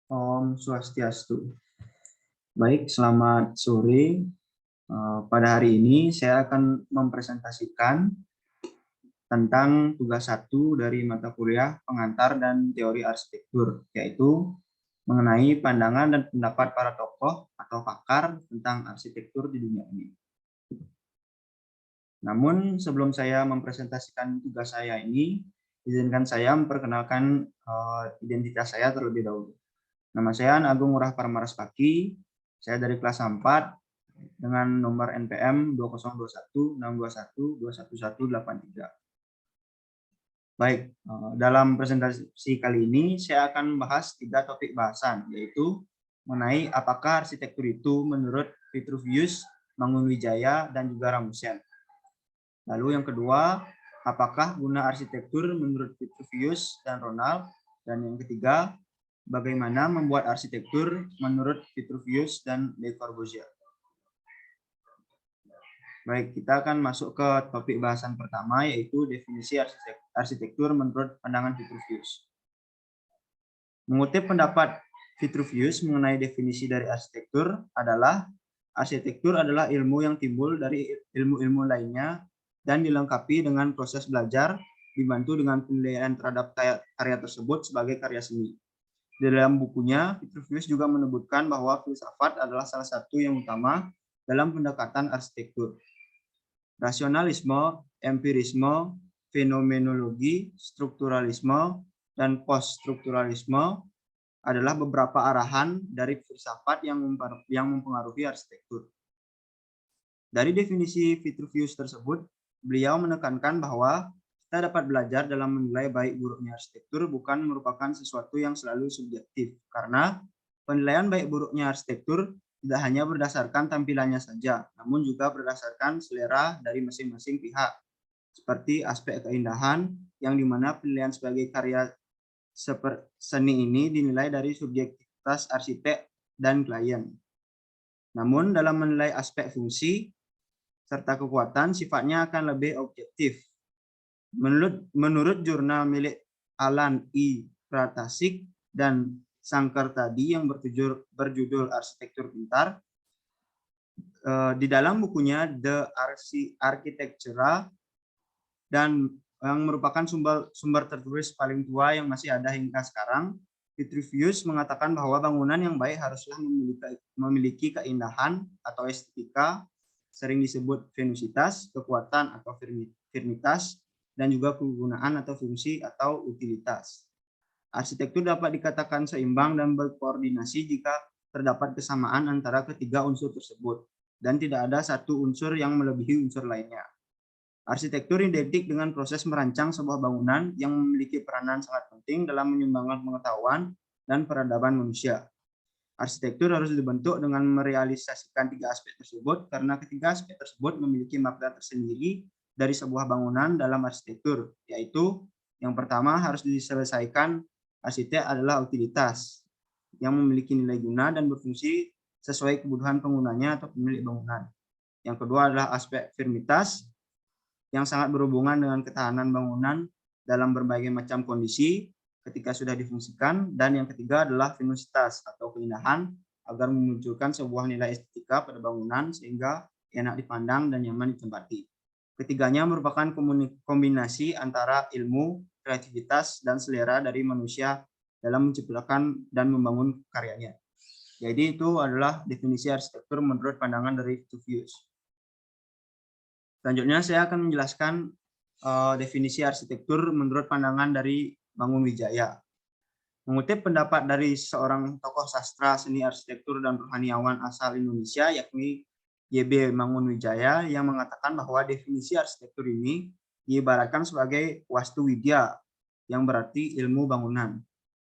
Om Swastiastu. Baik, selamat sore. Pada hari ini saya akan mempresentasikan tentang tugas 1 dari mata kuliah pengantar dan teori arsitektur, yaitu mengenai pandangan dan pendapat para tokoh atau pakar tentang arsitektur di dunia ini. Namun sebelum saya mempresentasikan tugas saya ini, izinkan saya memperkenalkan identitas saya terlebih dahulu. Nama saya Agung Ngurah Parmaraspaki, saya dari kelas 4 dengan nomor NPM 202162121183. Baik, dalam presentasi kali ini saya akan membahas 3 topik bahasan, yaitu mengenai apakah arsitektur itu menurut Vitruvius, Mangunwijaya, dan juga Rasmussen. Lalu yang kedua, apakah guna arsitektur menurut Vitruvius dan Ronald? Dan yang ketiga, bagaimana membuat arsitektur menurut Vitruvius dan Le Corbusier. Baik, kita akan masuk ke topik bahasan pertama, yaitu definisi arsitektur menurut pandangan Vitruvius. Mengutip pendapat Vitruvius mengenai definisi dari arsitektur adalah ilmu yang timbul dari ilmu-ilmu lainnya dan dilengkapi dengan proses belajar, dibantu dengan penilaian terhadap karya tersebut sebagai karya seni. Di dalam bukunya, Vitruvius juga menyebutkan bahwa filsafat adalah salah satu yang utama dalam pendekatan arsitektur. Rasionalisme, empirisme, fenomenologi, strukturalisme, dan poststrukturalisme adalah beberapa arahan dari filsafat yang mempengaruhi arsitektur. Dari definisi Vitruvius tersebut, beliau menekankan bahwa kita dapat belajar dalam menilai baik buruknya arsitektur bukan merupakan sesuatu yang selalu subjektif, karena penilaian baik buruknya arsitektur tidak hanya berdasarkan tampilannya saja, namun juga berdasarkan selera dari masing-masing pihak, seperti aspek keindahan, yang dimana penilaian sebagai karya seni ini dinilai dari subjektivitas arsitek dan klien. Namun dalam menilai aspek fungsi serta kekuatan sifatnya akan lebih objektif. Menurut jurnal milik Alan E. Pratasik dan Sangkartadi yang berjudul Arsitektur Pintar, di dalam bukunya The Architectura dan yang merupakan sumber tertulis paling tua yang masih ada hingga sekarang, Vitruvius mengatakan bahwa bangunan yang baik haruslah memiliki keindahan atau estetika, sering disebut venusitas, kekuatan atau firmitas, dan juga kegunaan atau fungsi atau utilitas. Arsitektur dapat dikatakan seimbang dan berkoordinasi jika terdapat kesamaan antara ketiga unsur tersebut, dan tidak ada satu unsur yang melebihi unsur lainnya. Arsitektur identik dengan proses merancang sebuah bangunan yang memiliki peranan sangat penting dalam menyumbangkan pengetahuan dan peradaban manusia. Arsitektur harus dibentuk dengan merealisasikan 3 aspek tersebut karena ketiga aspek tersebut memiliki makna tersendiri dari sebuah bangunan dalam arsitektur, yaitu yang pertama harus diselesaikan arsitek adalah utilitas yang memiliki nilai guna dan berfungsi sesuai kebutuhan penggunanya atau pemilik bangunan. Yang kedua adalah aspek firmitas yang sangat berhubungan dengan ketahanan bangunan dalam berbagai macam kondisi ketika sudah difungsikan, dan yang ketiga adalah venusitas atau keindahan agar memunculkan sebuah nilai estetika pada bangunan sehingga enak dipandang dan nyaman ditempati. Ketiganya merupakan kombinasi antara ilmu, kreativitas, dan selera dari manusia dalam menciptakan dan membangun karyanya. Jadi itu adalah definisi arsitektur menurut pandangan dari Vitruvius. Selanjutnya saya akan menjelaskan definisi arsitektur menurut pandangan dari Mangunwijaya. Mengutip pendapat dari seorang tokoh sastra, seni arsitektur, dan rohaniawan asal Indonesia, yakni Y.B. Mangunwijaya, yang mengatakan bahwa definisi arsitektur ini diibaratkan sebagai Wastu Widya, yang berarti ilmu bangunan.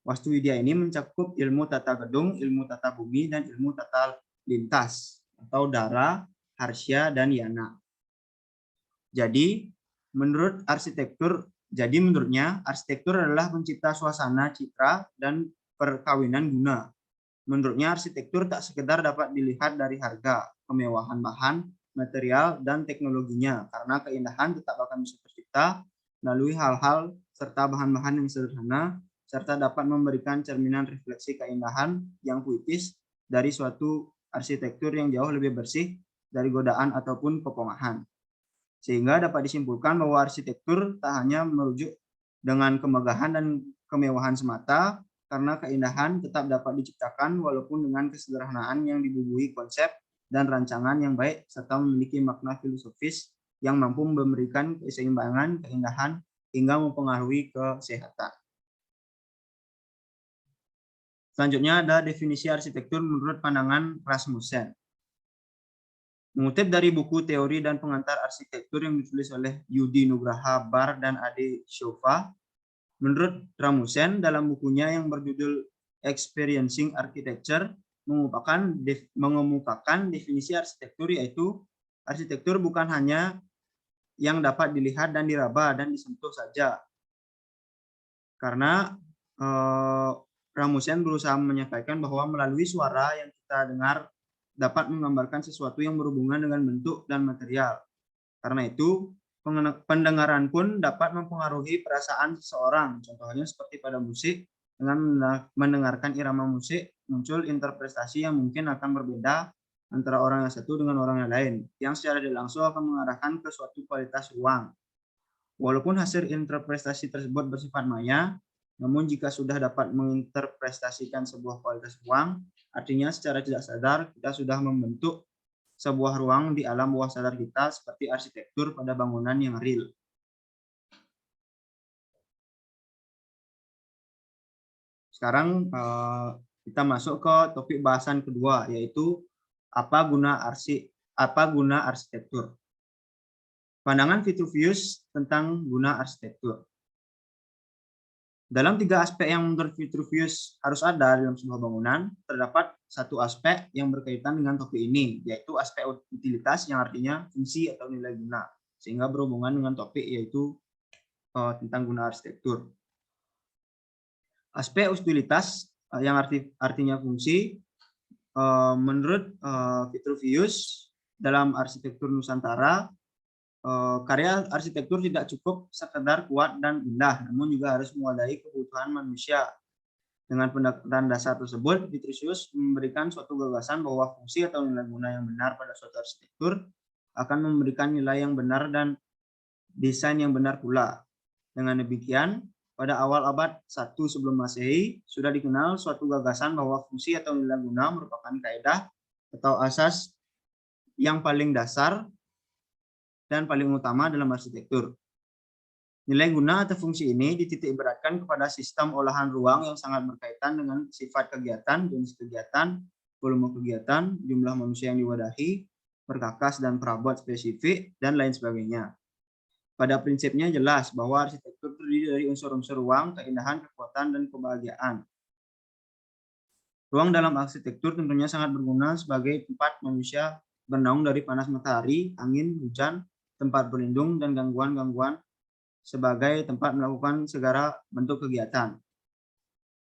Wastu Widya ini mencakup ilmu tata gedung, ilmu tata bumi, dan ilmu tata lintas, atau dara, harsya, dan yana. Jadi, menurutnya, arsitektur adalah pencipta suasana, citra, dan perkawinan guna. Menurutnya, arsitektur tak sekedar dapat dilihat dari harga, kemewahan bahan, material, dan teknologinya, karena keindahan tetap akan bisa tercipta melalui hal-hal serta bahan-bahan yang sederhana, serta dapat memberikan cerminan refleksi keindahan yang puitis dari suatu arsitektur yang jauh lebih bersih dari godaan ataupun kepongahan. Sehingga dapat disimpulkan bahwa arsitektur tak hanya merujuk dengan kemegahan dan kemewahan semata, karena keindahan tetap dapat diciptakan walaupun dengan kesederhanaan yang dibubuhi konsep dan rancangan yang baik serta memiliki makna filosofis yang mampu memberikan keseimbangan, keindahan, hingga mempengaruhi kesehatan. Selanjutnya ada definisi arsitektur menurut pandangan Rasmussen. Mengutip dari buku Teori dan Pengantar Arsitektur yang ditulis oleh Yudi Nugraha Bar dan Ade Shova, menurut Rasmussen dalam bukunya yang berjudul Experiencing Architecture mengemukakan definisi arsitektur, yaitu arsitektur bukan hanya yang dapat dilihat dan diraba dan disentuh saja. Karena Rasmussen berusaha menyampaikan bahwa melalui suara yang kita dengar dapat menggambarkan sesuatu yang berhubungan dengan bentuk dan material. Karena itu, pendengaran pun dapat mempengaruhi perasaan seseorang. Contohnya seperti pada musik, dengan mendengarkan irama musik, muncul interpretasi yang mungkin akan berbeda antara orang yang satu dengan orang yang lain, yang secara tidak langsung akan mengarahkan ke suatu kualitas ruang. Walaupun hasil interpretasi tersebut bersifat maya, namun jika sudah dapat menginterpretasikan sebuah kualitas ruang, artinya secara tidak sadar kita sudah membentuk sebuah ruang di alam bawah sadar kita seperti arsitektur pada bangunan yang real. Sekarang kita masuk ke topik bahasan kedua, yaitu apa guna arsitektur. Pandangan Vitruvius tentang guna arsitektur. Dalam 3 aspek yang menurut Vitruvius harus ada dalam sebuah bangunan, terdapat satu aspek yang berkaitan dengan topik ini, yaitu aspek utilitas yang artinya fungsi atau nilai guna, sehingga berhubungan dengan topik yaitu tentang guna arsitektur. Aspek utilitas yang artinya fungsi, menurut Vitruvius dalam arsitektur Nusantara, karya arsitektur tidak cukup sekedar kuat dan indah, namun juga harus mewadahi kebutuhan manusia. Dengan pendekatan dasar tersebut, Vitruvius memberikan suatu gagasan bahwa fungsi atau nilai guna yang benar pada suatu arsitektur akan memberikan nilai yang benar dan desain yang benar pula. Dengan demikian, pada awal abad 1 sebelum Masehi, sudah dikenal suatu gagasan bahwa fungsi atau nilai guna merupakan kaidah atau asas yang paling dasar dan paling utama dalam arsitektur. Nilai guna atau fungsi ini dititik beratkan kepada sistem olahan ruang yang sangat berkaitan dengan sifat kegiatan, jenis kegiatan, volume kegiatan, jumlah manusia yang diwadahi, perkakas dan perabot spesifik, dan lain sebagainya. Pada prinsipnya jelas bahwa arsitektur terdiri dari unsur-unsur ruang, keindahan, kekuatan, dan kebahagiaan. Ruang dalam arsitektur tentunya sangat berguna sebagai tempat manusia bernaung dari panas matahari, angin, hujan, tempat berlindung, dan gangguan-gangguan sebagai tempat melakukan segala bentuk kegiatan.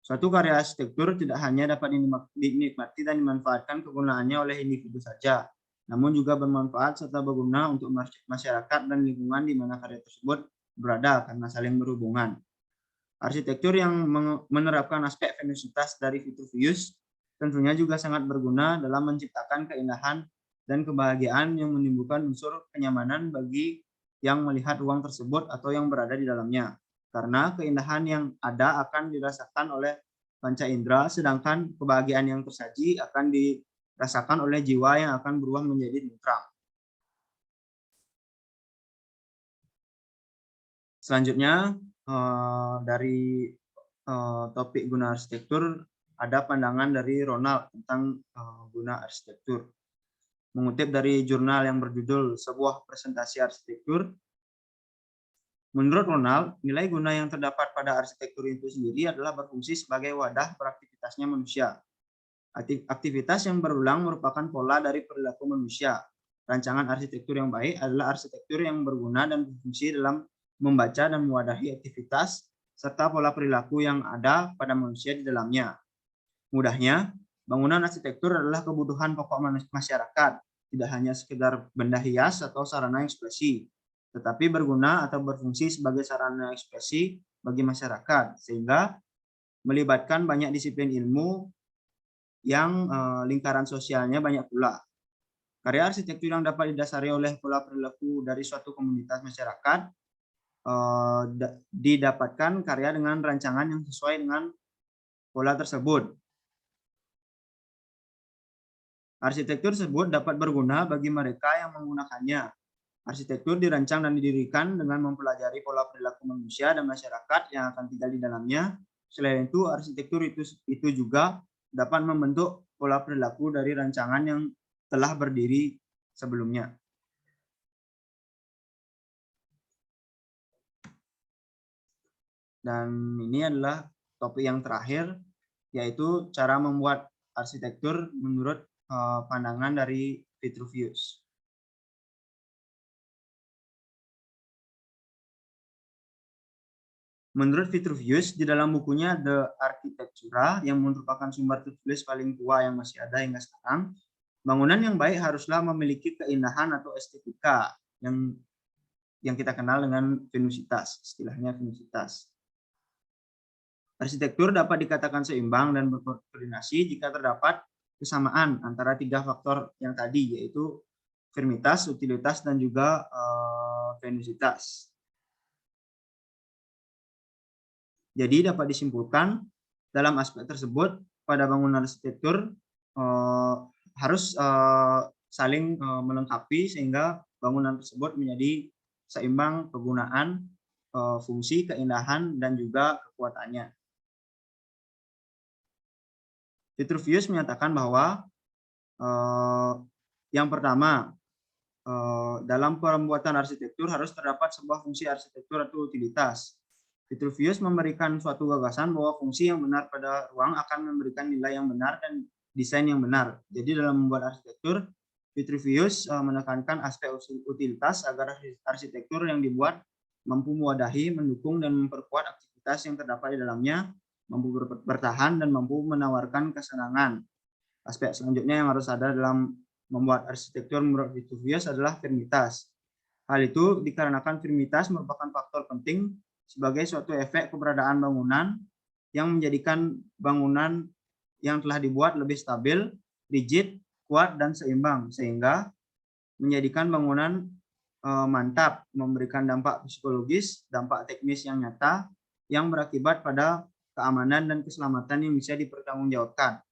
Suatu karya arsitektur tidak hanya dapat dinikmati dan dimanfaatkan kegunaannya oleh individu saja, namun juga bermanfaat serta berguna untuk masyarakat dan lingkungan di mana karya tersebut berada karena saling berhubungan. Arsitektur yang menerapkan aspek venositas dari Vitruvius tentunya juga sangat berguna dalam menciptakan keindahan dan kebahagiaan yang menimbulkan unsur kenyamanan bagi yang melihat ruang tersebut atau yang berada di dalamnya. Karena keindahan yang ada akan dirasakan oleh panca indera, sedangkan kebahagiaan yang tersaji akan dirasakan oleh jiwa yang akan berubah menjadi tentram. Selanjutnya, dari topik guna arsitektur, ada pandangan dari Ronald tentang guna arsitektur. Mengutip dari jurnal yang berjudul Sebuah Presentasi Arsitektur, menurut Ronald, nilai guna yang terdapat pada arsitektur itu sendiri adalah berfungsi sebagai wadah beraktivitasnya manusia. Aktivitas yang berulang merupakan pola dari perilaku manusia. Rancangan arsitektur yang baik adalah arsitektur yang berguna dan berfungsi dalam membaca dan mewadahi aktivitas serta pola perilaku yang ada pada manusia di dalamnya. Mudahnya, bangunan arsitektur adalah kebutuhan pokok masyarakat, tidak hanya sekedar benda hias atau sarana ekspresi, tetapi berguna atau berfungsi sebagai sarana ekspresi bagi masyarakat, sehingga melibatkan banyak disiplin ilmu yang lingkaran sosialnya banyak pula. Karya arsitektur yang dapat didasari oleh pola perilaku dari suatu komunitas masyarakat didapatkan karya dengan rancangan yang sesuai dengan pola tersebut. Arsitektur tersebut dapat berguna bagi mereka yang menggunakannya. Arsitektur dirancang dan didirikan dengan mempelajari pola perilaku manusia dan masyarakat yang akan tinggal di dalamnya. Selain itu, arsitektur itu juga dapat membentuk pola perilaku dari rancangan yang telah berdiri sebelumnya. Dan ini adalah topik yang terakhir, yaitu cara membuat arsitektur menurut pandangan dari Vitruvius. Menurut Vitruvius, di dalam bukunya The Architectura, yang merupakan sumber tertulis paling tua yang masih ada hingga sekarang, bangunan yang baik haruslah memiliki keindahan atau estetika yang kita kenal dengan venusitas, istilahnya venusitas. Arsitektur dapat dikatakan seimbang dan berkoordinasi jika terdapat kesamaan antara tiga faktor yang tadi, yaitu firmitas, utilitas, dan juga venusitas. Jadi dapat disimpulkan dalam aspek tersebut pada bangunan arsitektur harus saling melengkapi sehingga bangunan tersebut menjadi seimbang penggunaan, fungsi, keindahan, dan juga kekuatannya. Vitruvius menyatakan bahwa yang pertama, dalam pembuatan arsitektur harus terdapat sebuah fungsi arsitektur atau utilitas. Vitruvius memberikan suatu gagasan bahwa fungsi yang benar pada ruang akan memberikan nilai yang benar dan desain yang benar. Jadi dalam membuat arsitektur, Vitruvius menekankan aspek utilitas agar arsitektur yang dibuat mampu mewadahi, mendukung, dan memperkuat aktivitas yang terdapat di dalamnya, mampu bertahan, dan mampu menawarkan kesenangan. Aspek selanjutnya yang harus ada dalam membuat arsitektur menurut Vitruvius adalah firmitas. Hal itu dikarenakan firmitas merupakan faktor penting sebagai suatu efek keberadaan bangunan yang menjadikan bangunan yang telah dibuat lebih stabil, rigid, kuat, dan seimbang, sehingga menjadikan bangunan mantap, memberikan dampak psikologis, dampak teknis yang nyata, yang berakibat pada keamanan dan keselamatan yang bisa dipertanggungjawabkan.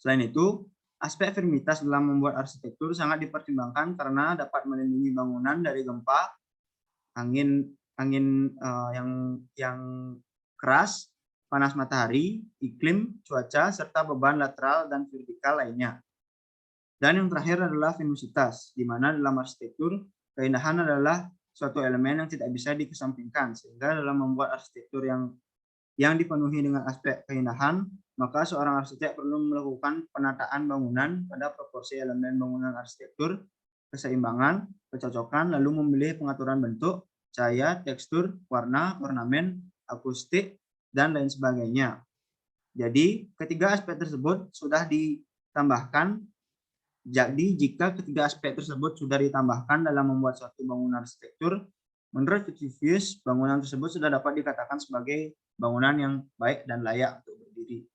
Selain itu, aspek firmitas dalam membuat arsitektur sangat dipertimbangkan karena dapat melindungi bangunan dari gempa, angin yang keras, panas matahari, iklim, cuaca, serta beban lateral dan vertikal lainnya. Dan yang terakhir adalah venusitas, di mana dalam arsitektur keindahan adalah suatu elemen yang tidak bisa dikesampingkan, sehingga dalam membuat arsitektur yang dipenuhi dengan aspek keindahan, maka seorang arsitek perlu melakukan penataan bangunan pada proporsi elemen bangunan arsitektur, keseimbangan, kecocokan, lalu memilih pengaturan bentuk, cahaya, tekstur, warna, ornamen, akustik, dan lain sebagainya. Jadi, ketiga aspek tersebut sudah ditambahkan. Jadi, jika ketiga aspek tersebut sudah ditambahkan dalam membuat suatu bangunan arsitektur, menurut Vitruvius, bangunan tersebut sudah dapat dikatakan sebagai bangunan yang baik dan layak untuk berdiri.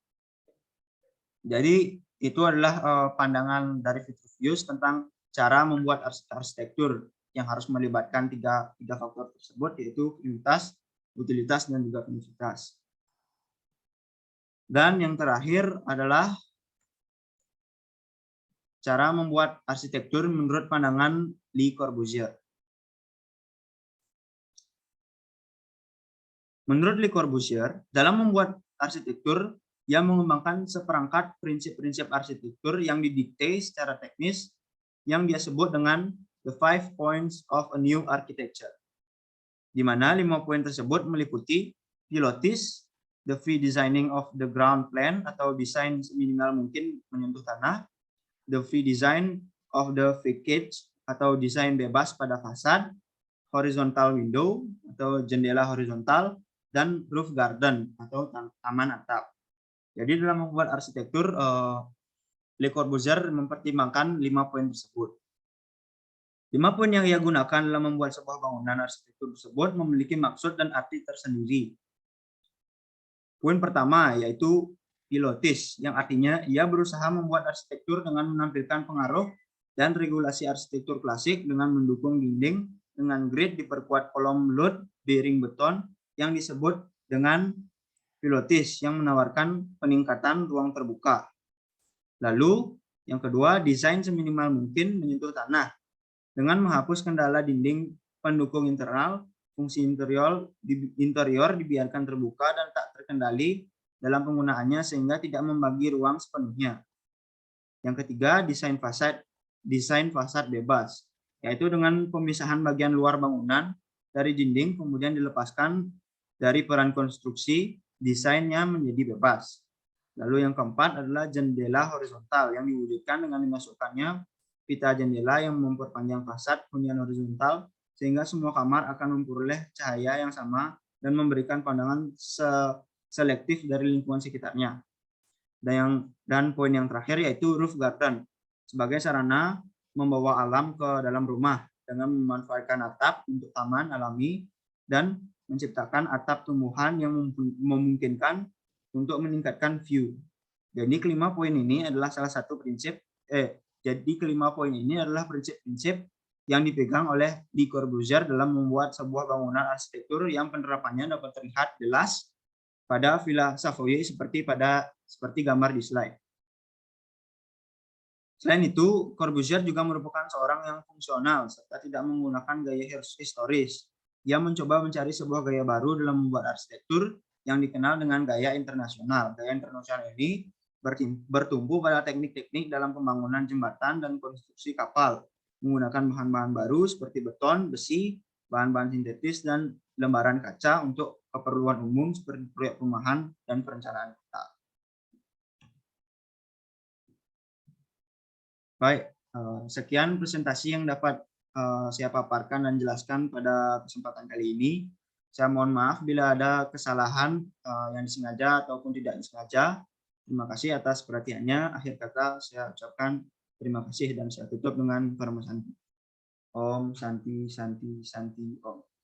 Jadi, itu adalah pandangan dari Vitruvius tentang cara membuat arsitektur yang harus melibatkan tiga faktor tersebut, yaitu firmitas, utilitas, dan juga venusitas. Dan yang terakhir adalah cara membuat arsitektur menurut pandangan Le Corbusier. Menurut Le Corbusier, dalam membuat arsitektur, ia mengembangkan seperangkat prinsip-prinsip arsitektur yang didikte secara teknis yang dia sebut dengan The 5 Points of a New Architecture, di mana 5 poin tersebut meliputi pilotis, the free designing of the ground plan atau desain seminimal mungkin menyentuh tanah, the free design of the facades atau desain bebas pada fasad, horizontal window atau jendela horizontal, dan roof garden atau taman atap. Jadi dalam membuat arsitektur, Le Corbusier mempertimbangkan 5 poin tersebut. 5 poin yang ia gunakan dalam membuat sebuah bangunan arsitektur tersebut memiliki maksud dan arti tersendiri. Poin pertama yaitu pilotis, yang artinya ia berusaha membuat arsitektur dengan menampilkan pengaruh dan regulasi arsitektur klasik dengan mendukung dinding dengan grid diperkuat kolom load bearing beton yang disebut dengan pilotis yang menawarkan peningkatan ruang terbuka. Lalu yang kedua, desain seminimal mungkin menyentuh tanah dengan menghapus kendala dinding pendukung internal. Fungsi interior dibiarkan terbuka dan tak terkendali dalam penggunaannya sehingga tidak membagi ruang sepenuhnya. Yang ketiga, desain fasad bebas, yaitu dengan pemisahan bagian luar bangunan dari dinding kemudian dilepaskan dari peran konstruksi, desainnya menjadi bebas. Lalu yang keempat adalah jendela horizontal yang diwujudkan dengan dimasukkannya pita jendela yang memperpanjang fasad hunian horizontal sehingga semua kamar akan memperoleh cahaya yang sama dan memberikan pandangan selektif dari lingkungan sekitarnya. Dan poin yang terakhir yaitu roof garden sebagai sarana membawa alam ke dalam rumah dengan memanfaatkan atap untuk taman alami dan menciptakan atap tumbuhan yang memungkinkan untuk meningkatkan view. Jadi kelima poin ini adalah prinsip yang dipegang oleh Le Corbusier dalam membuat sebuah bangunan arsitektur yang penerapannya dapat terlihat jelas pada Villa Savoye seperti gambar di slide. Selain itu, Corbusier juga merupakan seorang yang fungsional serta tidak menggunakan gaya historis. Ia mencoba mencari sebuah gaya baru dalam membuat arsitektur yang dikenal dengan gaya internasional. Gaya internasional ini bertumbuh pada teknik-teknik dalam pembangunan jembatan dan konstruksi kapal, menggunakan bahan-bahan baru seperti beton, besi, bahan-bahan sintetis, dan lembaran kaca untuk keperluan umum seperti proyek perumahan dan perencanaan kota. Baik, sekian presentasi yang dapat saya paparkan dan jelaskan pada kesempatan kali ini. Saya mohon maaf bila ada kesalahan yang disengaja ataupun tidak disengaja. Terima kasih atas perhatiannya. Akhir kata saya ucapkan terima kasih dan saya tutup dengan informasi. Om Santi Santi Santi Om.